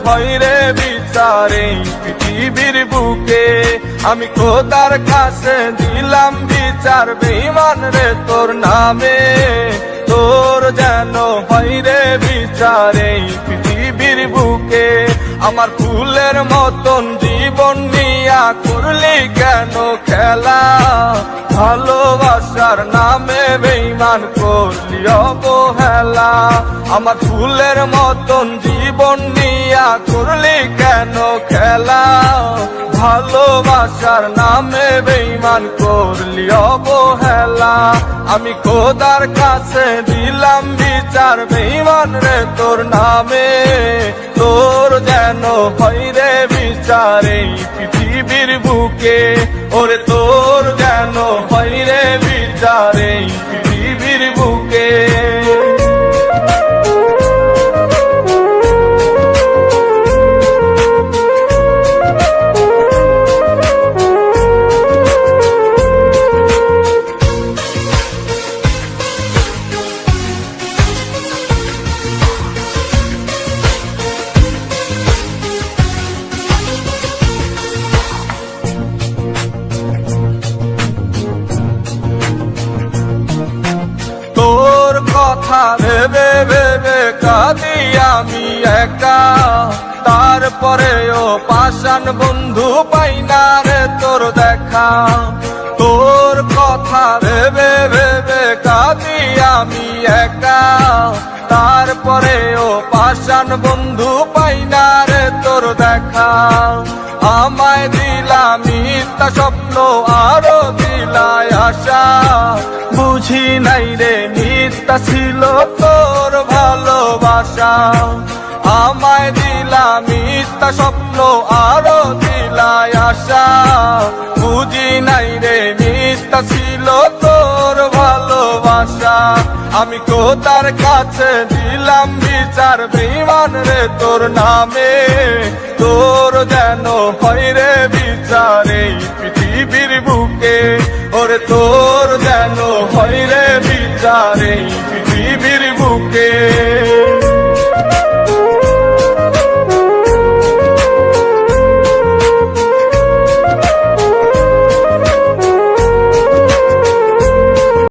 হয় রে বিচার এই পৃথিবীর বুকে। আমি খোদার কাছে দিলাম বিচার বেঈমান রে তোর নামে, তোর যেন হয় রে বিচার এই পৃথিবীর বুকে। আমার ফুলের মতন জীবন নিয়া করলি কেন খেলা, ভালোবাসার নামে বেঈমান করলি অবহেলা। আমার ফুলের মতন জীবন নিয়া করলি কেন খেলা, ভালোবাসার নামে বেঈমান করলি অবহেলা। আমি খোদার কাছে দিলাম বিচার বেঈমান রে তোর নামে, তোর যেন হয় রে বিচার এই পৃথিবীর বুকে। ওরে তোর যেন হয় রে বিচার এই পৃথিবীর বুকে। তোর কথা ভেবে ভেবে কাঁদি আমি একা, তারপরেও পাষাণ বন্ধু পাই না রে তোর দেখা। তোর কথা ভেবে ভেবে কাঁদি আমি একা, তারপরেও পাষাণ বন্ধু পাই না রে তোর দেখা। আমায় দিলা মিথ্যা স্বপ্ন আরো দিলাই আশা, বুঝি নাই রে মিথ্যা ছিল তোর ভালোবাসা। আমায় দিলা মিথ্যা স্বপ্ন আরো দিলাই আশা, বুঝি নাই রে মিথ্যা ছিল তোর ভালোবাসা। আমি খোদার কাছে দিলাম বিচার বেঈমান রে তোর নামে, তোর যেন হয় রে বিচার এই পৃথিবীর বুকে। ওরে তোর যেন হয় রে বিচার এই পৃথিবীর বুকে।